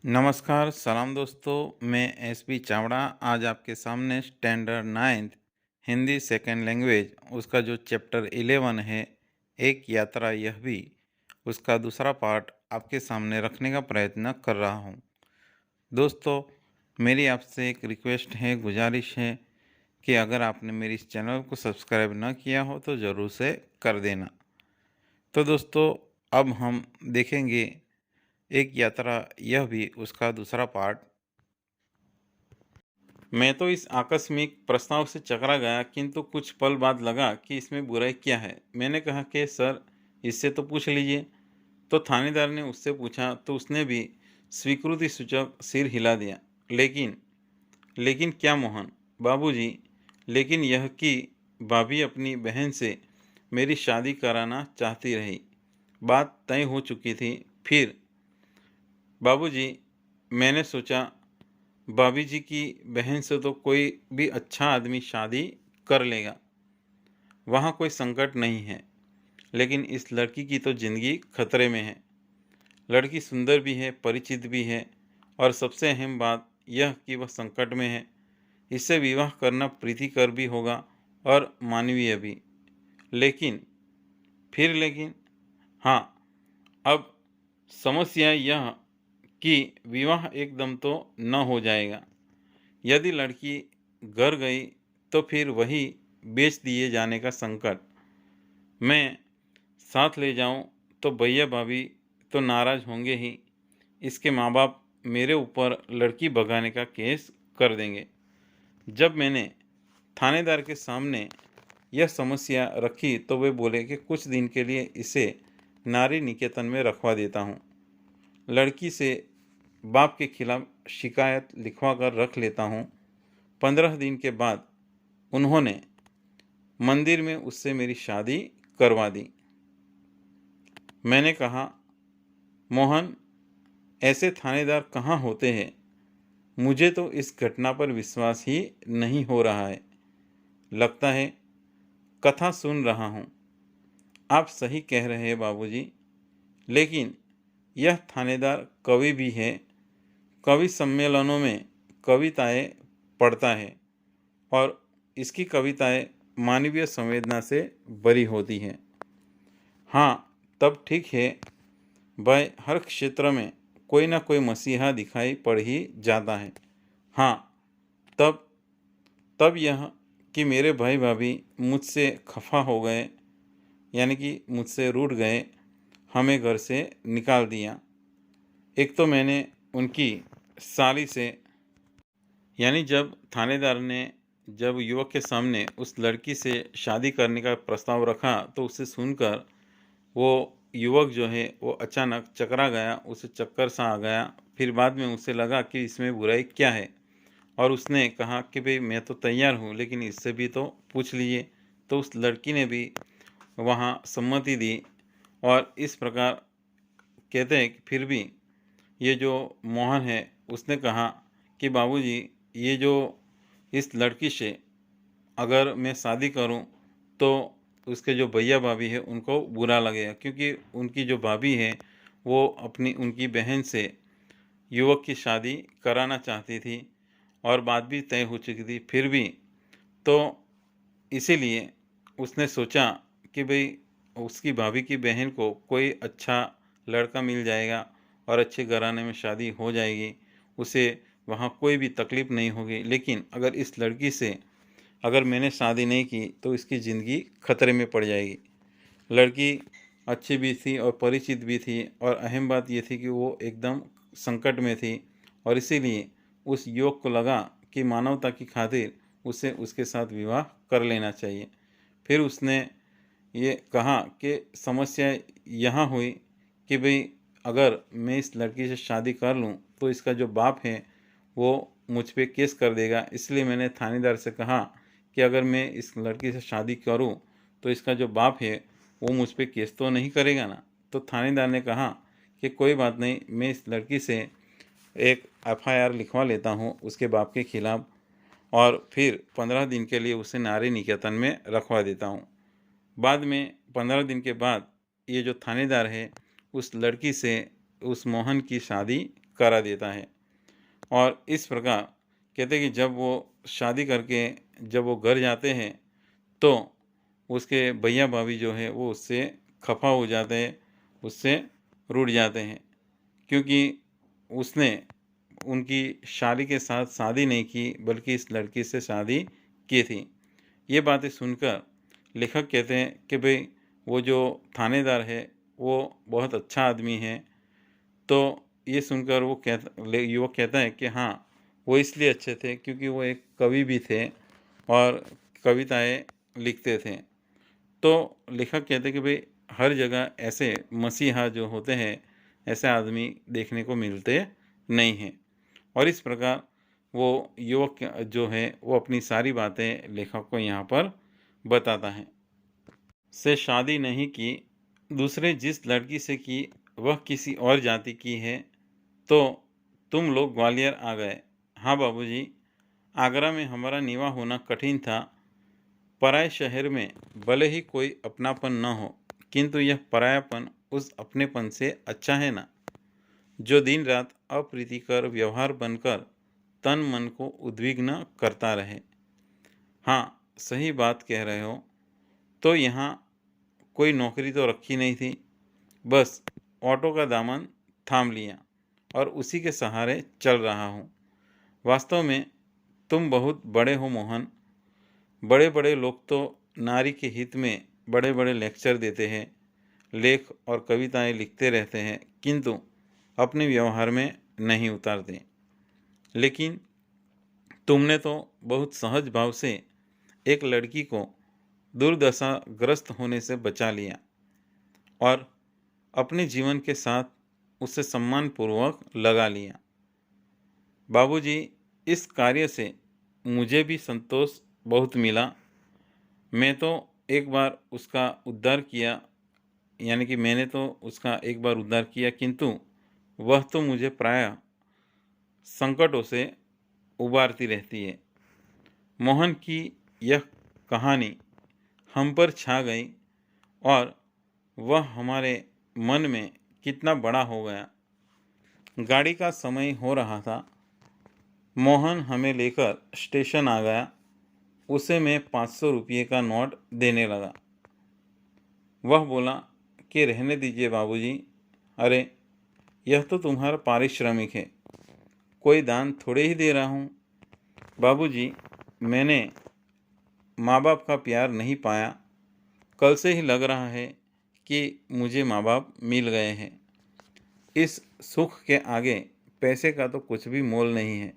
नमस्कार, सलाम दोस्तों। मैं एसबी चावड़ा आज आपके सामने standard ninth Hindi second language उसका जो चैप्टर 11 है, एक यात्रा यह भी, उसका दूसरा पार्ट आपके सामने रखने का प्रयत्न कर रहा हूँ। दोस्तों, मेरी आपसे एक रिक्वेस्ट है, गुजारिश है कि अगर आपने मेरी इस चैनल को सब्सक्राइब न किया हो तो ज़रूर से कर देना। तो दोस्तों, अब हम देखेंगे एक यात्रा यह भी, उसका दूसरा पार्ट। मैं तो इस आकस्मिक प्रस्ताव से चकरा गया, किंतु कुछ पल बाद लगा कि इसमें बुराई क्या है। मैंने कहा कि सर, इससे तो पूछ लीजिए। तो थानेदार ने उससे पूछा तो उसने भी स्वीकृति सूचक सिर हिला दिया। लेकिन लेकिन क्या मोहन बाबूजी? लेकिन यह कि भाभी अपनी बहन से मेरी शादी कराना चाहती रही। बात तय हो चुकी थी। फिर बाबूजी, मैंने सोचा भाभी जी की बहन से तो कोई भी अच्छा आदमी शादी कर लेगा, वहाँ कोई संकट नहीं है। लेकिन इस लड़की की तो ज़िंदगी खतरे में है। लड़की सुंदर भी है, परिचित भी है, और सबसे अहम बात यह कि वह संकट में है। इससे विवाह करना प्रीतिकर भी होगा और मानवीय भी। लेकिन लेकिन हाँ, अब समस्या यह कि विवाह एकदम तो न हो जाएगा। यदि लड़की घर गई तो फिर वही बेच दिए जाने का संकट। मैं साथ ले जाऊं तो भैया भाभी तो नाराज़ होंगे ही। इसके माँ बाप मेरे ऊपर लड़की भगाने का केस कर देंगे। जब मैंने थानेदार के सामने यह समस्या रखी तो वे बोले कि कुछ दिन के लिए इसे नारी निकेतन में रखवा देता हूँ। लड़की से बाप के खिलाफ शिकायत लिखवा कर रख लेता हूँ। 15 दिन के बाद उन्होंने मंदिर में उससे मेरी शादी करवा दी। मैंने कहा, मोहन, ऐसे थानेदार कहाँ होते हैं? मुझे तो इस घटना पर विश्वास ही नहीं हो रहा है। लगता है कथा सुन रहा हूँ। आप सही कह रहे हैं बाबूजी, लेकिन यह थानेदार कवि भी है। कवि सम्मेलनों में कविताएं पढ़ता है और इसकी कविताएं मानवीय संवेदना से भरी होती हैं। हाँ, तब ठीक है भाई, हर क्षेत्र में कोई ना कोई मसीहा दिखाई पड़ ही जाता है। हाँ, तब तब यह कि मेरे भाई भाभी मुझसे खफा हो गए, यानी कि मुझसे रूठ गए, हमें घर से निकाल दिया। एक तो मैंने उनकी साली से, यानी जब थानेदार ने जब युवक के सामने उस लड़की से शादी करने का प्रस्ताव रखा तो उसे सुनकर वो युवक जो है वो अचानक चकरा गया, उसे चक्कर सा आ गया। फिर बाद में उसे लगा कि इसमें बुराई क्या है, और उसने कहा कि भाई मैं तो तैयार हूँ, लेकिन इससे भी तो पूछ लीजिए। तो उस लड़की ने भी वहाँ सम्मति दी। और इस प्रकार कहते हैं कि फिर भी ये जो मोहन है उसने कहा कि बाबूजी, ये जो इस लड़की से अगर मैं शादी करूं तो उसके जो भैया भाभी है उनको बुरा लगेगा, क्योंकि उनकी जो भाभी है वो अपनी उनकी बहन से युवक की शादी कराना चाहती थी और बात भी तय हो चुकी थी। फिर भी तो इसीलिए उसने सोचा कि भाई उसकी भाभी की बहन को कोई अच्छा लड़का मिल जाएगा और अच्छे घराने में शादी हो जाएगी, उसे वहाँ कोई भी तकलीफ़ नहीं होगी। लेकिन अगर इस लड़की से अगर मैंने शादी नहीं की तो इसकी ज़िंदगी खतरे में पड़ जाएगी। लड़की अच्छी भी थी और परिचित भी थी, और अहम बात ये थी कि वो एकदम संकट में थी, और इसीलिए उस युवक को लगा कि मानवता की खातिर उसे उसके साथ विवाह कर लेना चाहिए। फिर उसने ये कहा कि समस्या यहाँ हुई कि भाई अगर मैं इस लड़की से शादी कर लूँ तो इसका जो बाप है वो मुझ पे केस कर देगा। इसलिए मैंने थानेदार से कहा कि अगर मैं इस लड़की से शादी करूँ तो इसका जो बाप है वो मुझ पे केस तो नहीं करेगा ना। तो थानेदार ने कहा कि कोई बात नहीं, मैं इस लड़की से एक एफआईआर लिखवा लेता हूँ उसके बाप के खिलाफ़, और फिर 15 दिन के लिए उसे नारी निकेतन में रखवा देता हूँ। बाद में 15 दिन के बाद ये जो थानेदार है उस लड़की से, उस मोहन की शादी करा देता है। और इस प्रकार कहते हैं कि जब वो शादी करके जब वो घर जाते हैं तो उसके भैया भाभी जो है वो उससे खफा हो जाते हैं, उससे रूठ जाते हैं, क्योंकि उसने उनकी शादी के साथ शादी नहीं की बल्कि इस लड़की से शादी की थी। ये बातें सुनकर लेखक कहते हैं कि भाई वो जो थानेदार है वो बहुत अच्छा आदमी है। तो ये सुनकर वो युवक कहता है कि हाँ, वो इसलिए अच्छे थे क्योंकि वो एक कवि भी थे और कविताएं लिखते थे। तो लेखक कहते हैं कि भाई हर जगह ऐसे मसीहा जो होते हैं, ऐसे आदमी देखने को मिलते नहीं हैं। और इस प्रकार वो युवक जो है वो अपनी सारी बातें लेखक को यहाँ पर बताता है। से शादी नहीं की, दूसरे जिस लड़की से की वह किसी और जाति की है, तो तुम लोग ग्वालियर आ गए। हाँ बाबूजी, आगरा में हमारा निवाह होना कठिन था। पराए शहर में भले ही कोई अपनापन न हो, किंतु यह परायापन उस अपनेपन से अच्छा है ना, जो दिन रात अप्रीतिकर व्यवहार बनकर तन मन को उद्विग्न करता रहे। हाँ, सही बात कह रहे हो। तो यहाँ कोई नौकरी तो रखी नहीं थी, बस ऑटो का दामन थाम लिया और उसी के सहारे चल रहा हूँ। वास्तव में तुम बहुत बड़े हो मोहन। बड़े बड़े लोग तो नारी के हित में बड़े बड़े लेक्चर देते हैं, लेख और कविताएं लिखते रहते हैं, किंतु अपने व्यवहार में नहीं उतारते। लेकिन तुमने तो बहुत सहज भाव से एक लड़की को दुर्दशाग्रस्त होने से बचा लिया और अपने जीवन के साथ उसे सम्मानपूर्वक लगा लिया। बाबूजी, इस कार्य से मुझे भी संतोष बहुत मिला। मैं तो एक बार उसका उद्धार किया, यानी कि मैंने तो उसका एक बार उद्धार किया, किंतु वह तो मुझे प्रायः संकटों से उबारती रहती है। मोहन की यह कहानी हम पर छा गई और वह हमारे मन में कितना बड़ा हो गया। गाड़ी का समय हो रहा था। मोहन हमें लेकर स्टेशन आ गया। उसे मैं 500 रुपये का नोट देने लगा। वह बोला कि रहने दीजिए बाबूजी। अरे, यह तो तुम्हारा पारिश्रमिक है, कोई दान थोड़े ही दे रहा हूँ। बाबूजी, मैंने माँ बाप का प्यार नहीं पाया। कल से ही लग रहा है कि मुझे माँ बाप मिल गए हैं। इस सुख के आगे पैसे का तो कुछ भी मोल नहीं है।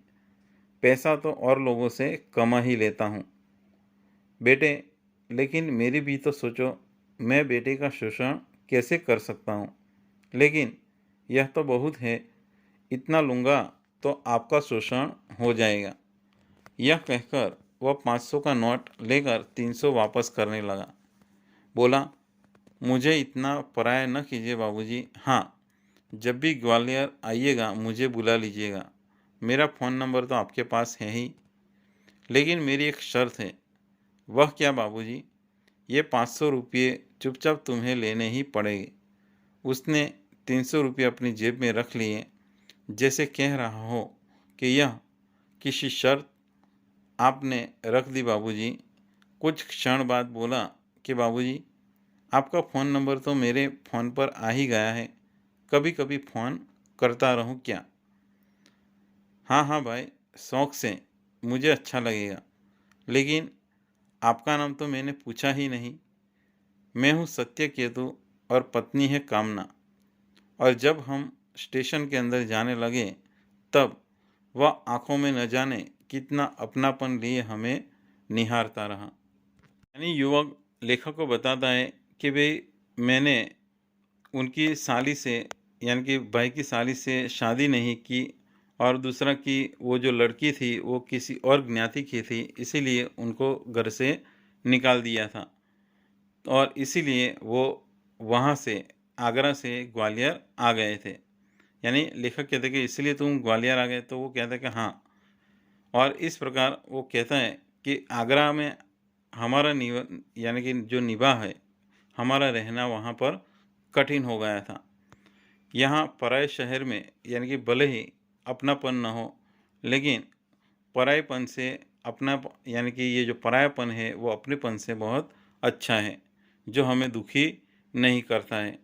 पैसा तो और लोगों से कमा ही लेता हूँ। बेटे, लेकिन मेरी भी तो सोचो, मैं बेटे का शोषण कैसे कर सकता हूँ। लेकिन यह तो बहुत है, इतना लूँगा तो आपका शोषण हो जाएगा। यह कहकर वह 500 का नोट लेकर 300 वापस करने लगा। बोला, मुझे इतना पराया न कीजिए बाबूजी। हाँ, जब भी ग्वालियर आइएगा मुझे बुला लीजिएगा। मेरा फ़ोन नंबर तो आपके पास है ही। लेकिन मेरी एक शर्त है। वह क्या बाबूजी? ये 500 रुपये चुपचाप तुम्हें लेने ही पड़ेंगे। उसने 300 रुपये अपनी जेब में रख लिए, जैसे कह रहा हो कि यह किसी शर्त आपने रख दी बाबूजी। कुछ क्षण बाद बोला कि बाबूजी, आपका फ़ोन नंबर तो मेरे फ़ोन पर आ ही गया है, कभी कभी फ़ोन करता रहूं क्या? हाँ हाँ भाई, शौक़ से, मुझे अच्छा लगेगा। लेकिन आपका नाम तो मैंने पूछा ही नहीं। मैं हूँ सत्यकेतु और पत्नी है कामना। और जब हम स्टेशन के अंदर जाने लगे तब वह आंखों में न जाने कितना अपनापन लिए हमें निहारता रहा। यानी युवक लेखक को बताता है कि भाई मैंने उनकी साली से, यानी कि भाई की साली से शादी नहीं की, और दूसरा कि वो जो लड़की थी वो किसी और ज्ञाति की थी, इसीलिए उनको घर से निकाल दिया था और इसीलिए वो वहाँ से आगरा से ग्वालियर आ गए थे। यानी लेखक कहते हैं कि इसलिए तुम ग्वालियर आ गए, तो वो कहता है कि हाँ। और इस प्रकार वो कहता है कि आगरा में हमारा यानी कि जो निवाह है, हमारा रहना वहाँ पर कठिन हो गया था। यहाँ पराये शहर में यानी कि भले ही अपनापन न हो, लेकिन परायेपन से अपना यानी कि ये जो परायापन है वो अपनेपन से बहुत अच्छा है, जो हमें दुखी नहीं करता है।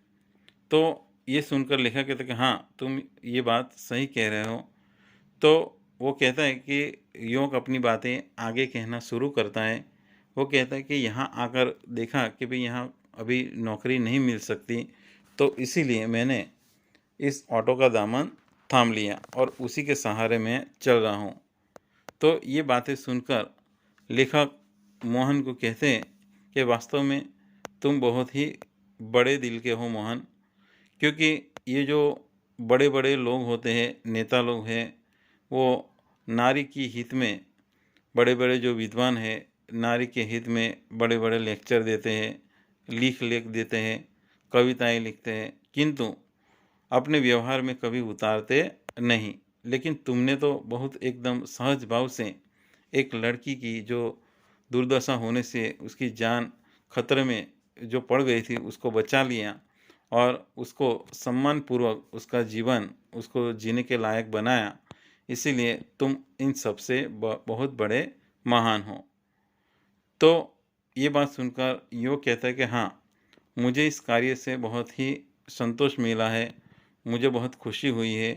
तो ये सुनकर लेखक कहता है कि हाँ, तुम ये बात सही कह रहे हो। तो वो कहता है कि योग अपनी बातें आगे कहना शुरू करता है। वो कहता है कि यहाँ आकर देखा कि भई यहाँ अभी नौकरी नहीं मिल सकती, तो इसीलिए मैंने इस ऑटो का दामन थाम लिया और उसी के सहारे मैं चल रहा हूँ। तो ये बातें सुनकर लेखक मोहन को कहते हैं कि वास्तव में तुम बहुत ही बड़े दिल के हो मोहन, क्योंकि ये जो बड़े-बड़े लोग होते हैं, नेता लोग हैं, वो नारी की हित में बड़े-बड़े जो विद्वान हैं, नारी के हित में बड़े-बड़े लेक्चर देते हैं, लेख देते हैं, कविताएँ लिखते हैं, किंतु अपने व्यवहार में कभी उतारते नहीं। लेकिन तुमने तो बहुत एकदम सहज भाव से एक लड़की की जो दुर्दशा होने से उसकी जान खतरे में जो पड़ गई थी, उसको बचा लिया और उसको सम्मानपूर्वक उसका जीवन उसको जीने के लायक बनाया। इसीलिए तुम इन सब से बहुत बड़े महान हो। तो ये बात सुनकर यो कहता है कि हाँ, मुझे इस कार्य से बहुत ही संतोष मिला है, मुझे बहुत खुशी हुई है।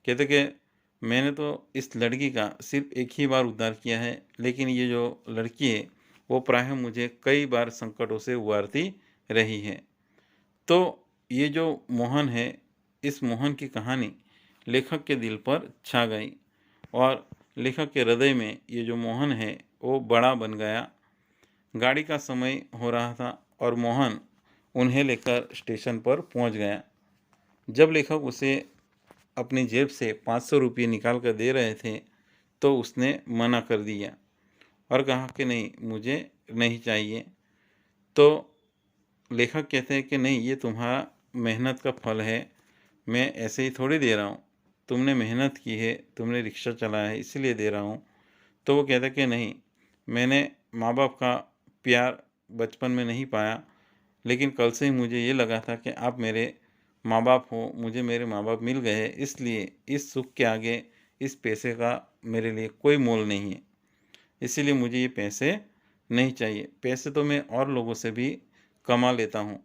कहते कि मैंने तो इस लड़की का सिर्फ़ एक ही बार उद्धार किया है, लेकिन ये जो लड़की है, वो प्रायः मुझे कई बार संकटों से उबारती रही है। तो ये जो मोहन है, इस मोहन की कहानी लेखक के दिल पर छा गई और लेखक के हृदय में ये जो मोहन है, वो बड़ा बन गया। गाड़ी का समय हो रहा था और मोहन उन्हें लेकर स्टेशन पर पहुंच गया। जब लेखक उसे अपनी जेब से 500 रुपये निकाल कर दे रहे थे, तो उसने मना कर दिया और कहा कि नहीं, मुझे नहीं चाहिए। तो लेखक कहते हैं कि नहीं, ये तुम्हारा मेहनत का फल है, मैं ऐसे ही थोड़ी दे रहा हूँ। तुमने मेहनत की है, तुमने रिक्शा चलाया है, इसीलिए दे रहा हूँ। तो वो कहता है कि नहीं, मैंने माँ-बाप का प्यार बचपन में नहीं पाया, लेकिन कल से ही मुझे ये लगा था कि आप मेरे माँ-बाप हो, मुझे मेरे माँ-बाप मिल गए हैं, इसलिए इस सुख के आगे इस पैसे का मेरे लिए कोई मोल नहीं है। इसीलिए मुझे ये पैसे नहीं चाहिए। पैसे तो मैं और लोगों से भी कमा लेता हूँ।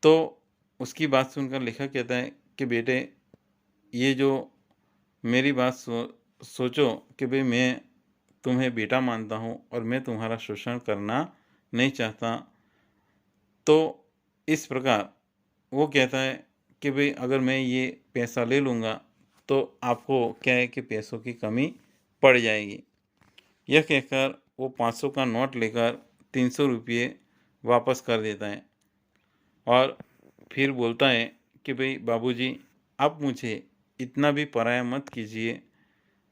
तो उसकी बात सुनकर लेखक कहता है कि बेटे, ये जो मेरी बात सोचो कि भई मैं तुम्हें बेटा मानता हूँ और मैं तुम्हारा शोषण करना नहीं चाहता। तो इस प्रकार वो कहता है कि भई अगर मैं ये पैसा ले लूँगा, तो आपको क्या है कि पैसों की कमी पड़ जाएगी। यह कहकर वो 500 का नोट लेकर 300 रुपये वापस कर देता है और फिर बोलता है कि भई बाबूजी, आप मुझे इतना भी पराया मत कीजिए।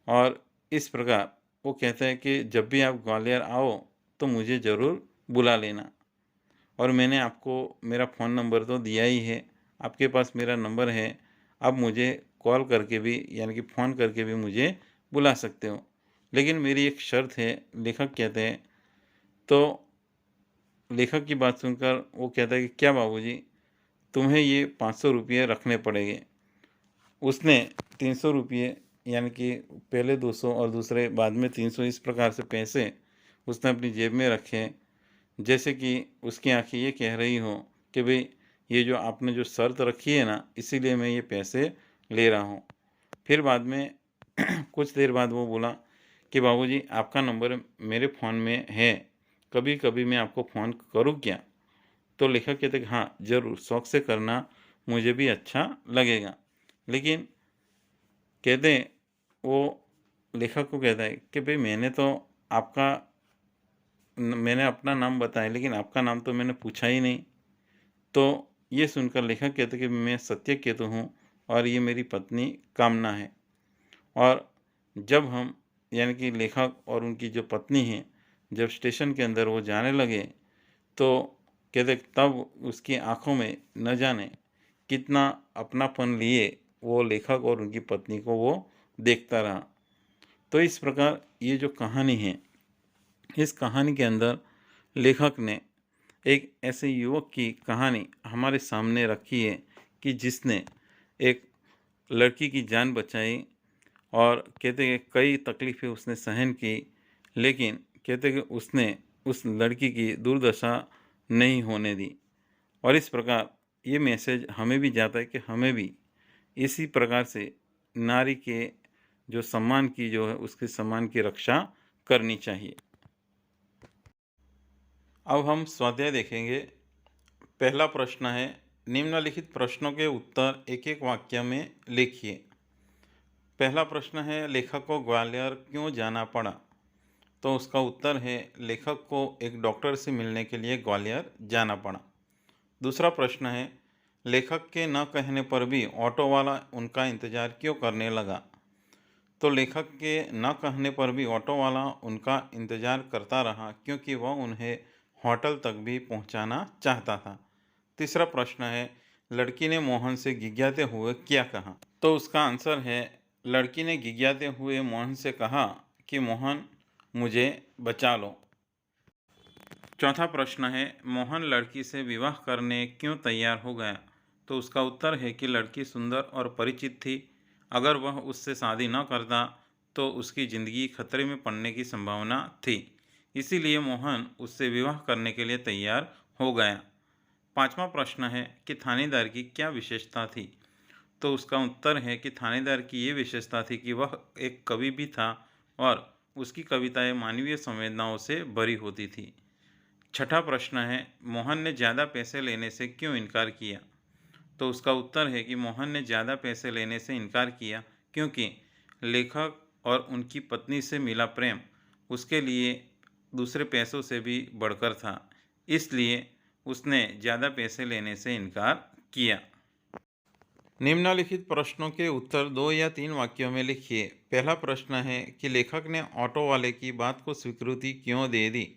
और इस प्रकार वो कहता है कि जब भी आप ग्वालियर आओ, तो मुझे ज़रूर बुला लेना। और मैंने आपको मेरा फ़ोन नंबर तो दिया ही है, आपके पास मेरा नंबर है, आप मुझे कॉल करके भी यानी कि फ़ोन करके भी मुझे बुला सकते हो। लेकिन मेरी एक शर्त है, लेखक कहते हैं। तो लेखक की बात सुनकर वो कहता है कि क्या बाबूजी, तुम्हें ये 500 रुपये रखने पड़ेंगे। उसने 300 रुपये यानी कि पहले 200 और दूसरे बाद में 300 इस प्रकार से पैसे उसने अपनी जेब में रखे, जैसे कि उसकी आँखें ये कह रही हों कि भई ये जो आपने जो शर्त रखी है ना, इसीलिए मैं ये पैसे ले रहा हूँ। फिर बाद में कुछ देर बाद वो बोला कि बाबूजी, आपका नंबर मेरे फ़ोन में है, कभी-कभी मैं आपको फ़ोन करूँ क्या? तो लेखक कहते कि हाँ, ज़रूर शौक से करना, मुझे भी अच्छा लगेगा। लेकिन कहते हैं वो लेखक को कहता है कि भई आपका मैंने अपना नाम बताया, लेकिन आपका नाम तो मैंने पूछा ही नहीं। तो ये सुनकर लेखक कहते कि मैं सत्यकेतु हूँ और ये मेरी पत्नी कामना है। और जब हम यानी कि लेखक और उनकी जो पत्नी है, जब स्टेशन के अंदर वो जाने लगे, तो कहते तब उसकी आँखों में न जाने कितना अपनापन लिए वो लेखक और उनकी पत्नी को वो देखता रहा। तो इस प्रकार ये जो कहानी है, इस कहानी के अंदर लेखक ने एक ऐसे युवक की कहानी हमारे सामने रखी है कि जिसने एक लड़की की जान बचाई और कहते हैं कि कई तकलीफ़ें उसने सहन की, लेकिन कहते हैं कि उसने उस लड़की की दुर्दशा नहीं होने दी। और इस प्रकार ये मैसेज हमें भी जाता है कि हमें भी इसी प्रकार से नारी के जो सम्मान की जो है उसके सम्मान की रक्षा करनी चाहिए। अब हम स्वाध्याय देखेंगे। पहला प्रश्न है, निम्नलिखित प्रश्नों के उत्तर एक एक वाक्य में लिखिए। पहला प्रश्न है, लेखक को ग्वालियर क्यों जाना पड़ा? तो उसका उत्तर है, लेखक को एक डॉक्टर से मिलने के लिए ग्वालियर जाना पड़ा। दूसरा प्रश्न है, लेखक के न कहने पर भी ऑटो वाला उनका इंतज़ार क्यों करने लगा? तो लेखक के न कहने पर भी ऑटो वाला उनका इंतज़ार करता रहा क्योंकि वह उन्हें होटल तक भी पहुंचाना चाहता था। तीसरा प्रश्न है, लड़की ने मोहन से गिग्याते हुए क्या कहा? तो उसका आंसर है, लड़की ने गिग्याते हुए मोहन से कहा कि मोहन, मुझे बचा लो। चौथा प्रश्न है, मोहन लड़की से विवाह करने क्यों तैयार हो गया? तो उसका उत्तर है कि लड़की सुंदर और परिचित थी। अगर वह उससे शादी न करता तो उसकी ज़िंदगी खतरे में पड़ने की संभावना थी। इसीलिए मोहन उससे विवाह करने के लिए तैयार हो गया। पांचवा प्रश्न है कि थानेदार की क्या विशेषता थी? तो उसका उत्तर है कि थानेदार की ये विशेषता थी कि वह एक कवि भी था और उसकी कविताएं मानवीय संवेदनाओं से भरी होती थी। छठा प्रश्न है, मोहन ने ज़्यादा पैसे लेने से क्यों इनकार किया? तो उसका उत्तर है कि मोहन ने ज़्यादा पैसे लेने से इनकार किया क्योंकि लेखक और उनकी पत्नी से मिला प्रेम उसके लिए दूसरे पैसों से भी बढ़कर था। इसलिए उसने ज़्यादा पैसे लेने से इनकार किया। निम्नलिखित प्रश्नों के उत्तर 2 या 3 वाक्यों में लिखिए। पहला प्रश्न है कि लेखक ने ऑटो वाले की बात को स्वीकृति क्यों दे दी?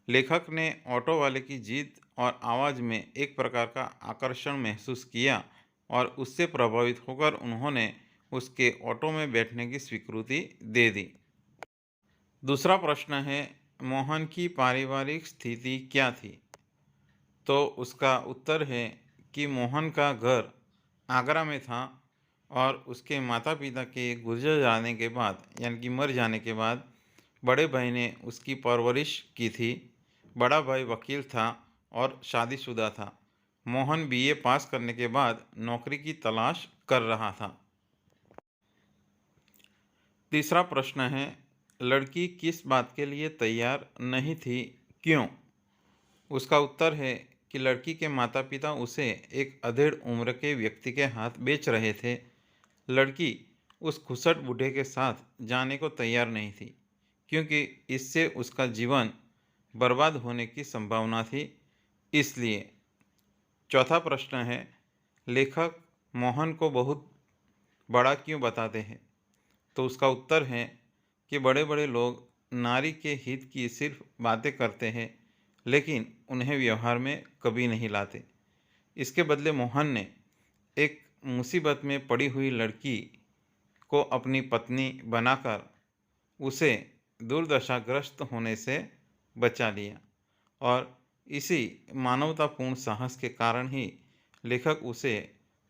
लेखक ने ऑटो वाले की जिद और आवाज़ में एक प्रकार का आकर्षण महसूस किया और उससे प्रभावित होकर उन्होंने उसके ऑटो में बैठने की स्वीकृति दे दी। दूसरा प्रश्न है, मोहन की पारिवारिक स्थिति क्या थी? तो उसका उत्तर है कि मोहन का घर आगरा में था और उसके माता पिता के गुजर जाने के बाद यानी कि मर जाने के बाद बड़े भाई ने उसकी परवरिश की थी। बड़ा भाई वकील था और शादीशुदा था। मोहन बीए पास करने के बाद नौकरी की तलाश कर रहा था। तीसरा प्रश्न है, लड़की किस बात के लिए तैयार नहीं थी, क्यों? उसका उत्तर है कि लड़की के माता पिता उसे एक अधेड़ उम्र के व्यक्ति के हाथ बेच रहे थे। लड़की उस खुसट बूढ़े के साथ जाने को तैयार नहीं थी क्योंकि इससे उसका जीवन बर्बाद होने की संभावना थी। इसलिए चौथा प्रश्न है, लेखक मोहन को बहुत बड़ा क्यों बताते हैं? तो उसका उत्तर है कि बड़े बड़े लोग नारी के हित की सिर्फ बातें करते हैं लेकिन उन्हें व्यवहार में कभी नहीं लाते। इसके बदले मोहन ने एक मुसीबत में पड़ी हुई लड़की को अपनी पत्नी बनाकर उसे दुर्दशाग्रस्त होने से बचा लिया और इसी मानवतापूर्ण साहस के कारण ही लेखक उसे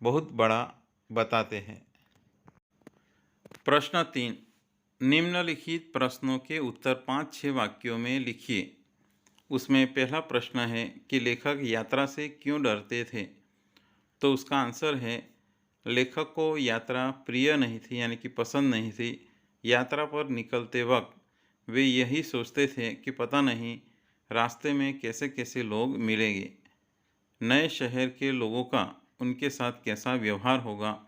बहुत बड़ा बताते हैं। प्रश्न 3, निम्नलिखित प्रश्नों के उत्तर 5-6 वाक्यों में लिखिए। उसमें पहला प्रश्न है कि लेखक यात्रा से क्यों डरते थे? तो उसका आंसर है, लेखक को यात्रा प्रिय नहीं थी यानी कि पसंद नहीं थी। यात्रा पर निकलते वक्त वे यही सोचते थे कि पता नहीं रास्ते में कैसे कैसे लोग मिलेंगे, नए शहर के लोगों का उनके साथ कैसा व्यवहार होगा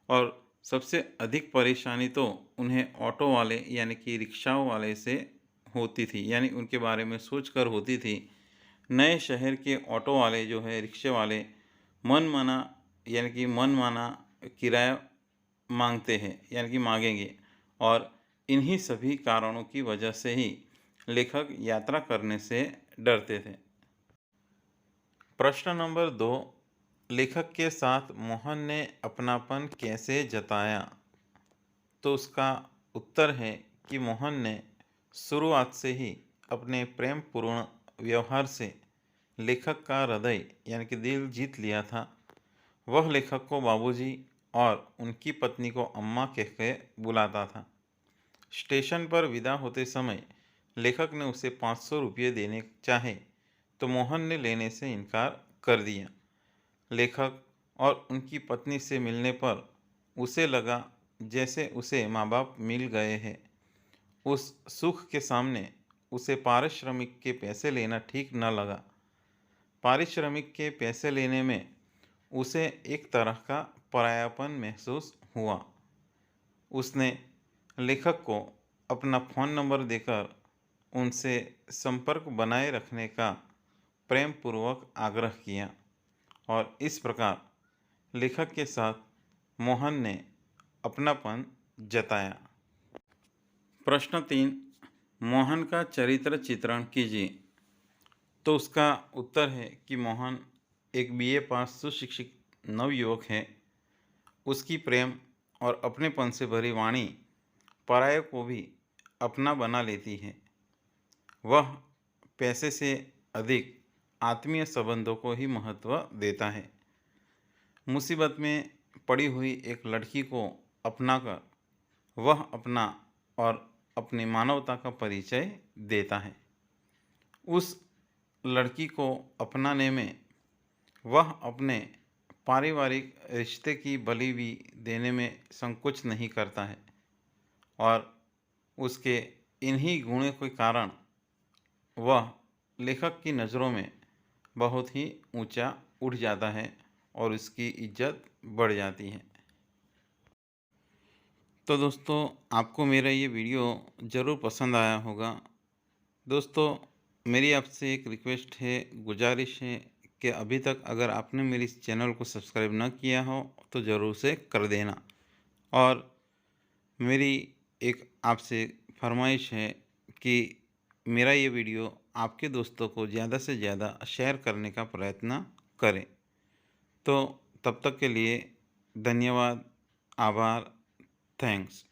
और सबसे अधिक परेशानी तो उन्हें ऑटो वाले यानी कि रिक्शाओं वाले से होती थी, यानी उनके बारे में सोचकर होती थी। नए शहर के ऑटो वाले जो है, रिक्शे वाले मनमाना यानी कि मनमाना किराया मांगते हैं यानी कि मांगेंगे और इन्हीं सभी कारणों की वजह से ही लेखक यात्रा करने से डरते थे। प्रश्न नंबर 2, लेखक के साथ मोहन ने अपनापन कैसे जताया? तो उसका उत्तर है कि मोहन ने शुरुआत से ही अपने प्रेमपूर्ण व्यवहार से लेखक का हृदय यानी कि दिल जीत लिया था। वह लेखक को बाबूजी और उनकी पत्नी को अम्मा कह के बुलाता था। स्टेशन पर विदा होते समय लेखक ने उसे 500 रुपये देने चाहे तो मोहन ने लेने से इनकार कर दिया। लेखक और उनकी पत्नी से मिलने पर उसे लगा जैसे उसे माँ बाप मिल गए हैं। उस सुख के सामने उसे पारिश्रमिक के पैसे लेना ठीक न लगा। पारिश्रमिक के पैसे लेने में उसे एक तरह का परायापन महसूस हुआ। उसने लेखक को अपना फ़ोन नंबर देकर उनसे संपर्क बनाए रखने का प्रेम पूर्वक आग्रह किया और इस प्रकार लेखक के साथ मोहन ने अपनापन जताया। प्रश्न 3, मोहन का चरित्र चित्रण कीजिए। तो उसका उत्तर है कि मोहन एक बीए पास सुशिक्षित नवयुवक है। उसकी प्रेम और अपनेपन से भरी वाणी पराये को भी अपना बना लेती है। वह पैसे से अधिक आत्मीय संबंधों को ही महत्व देता है। मुसीबत में पड़ी हुई एक लड़की को अपनाकर वह अपना और अपनी मानवता का परिचय देता है। उस लड़की को अपनाने में वह अपने पारिवारिक रिश्ते की बलि भी देने में संकोच नहीं करता है और उसके इन्हीं गुणों के कारण वह लेखक की नज़रों में बहुत ही ऊंचा उठ जाता है और उसकी इज्जत बढ़ जाती है। तो दोस्तों, आपको मेरा ये वीडियो ज़रूर पसंद आया होगा। दोस्तों, मेरी आपसे एक रिक्वेस्ट है, गुजारिश है कि अभी तक अगर आपने मेरे इस चैनल को सब्सक्राइब न किया हो तो ज़रूर से कर देना। और मेरी एक आपसे फरमाइश है कि मेरा ये वीडियो आपके दोस्तों को ज़्यादा से ज़्यादा शेयर करने का प्रयत्न करें। तो तब तक के लिए धन्यवाद, आभार, थैंक्स।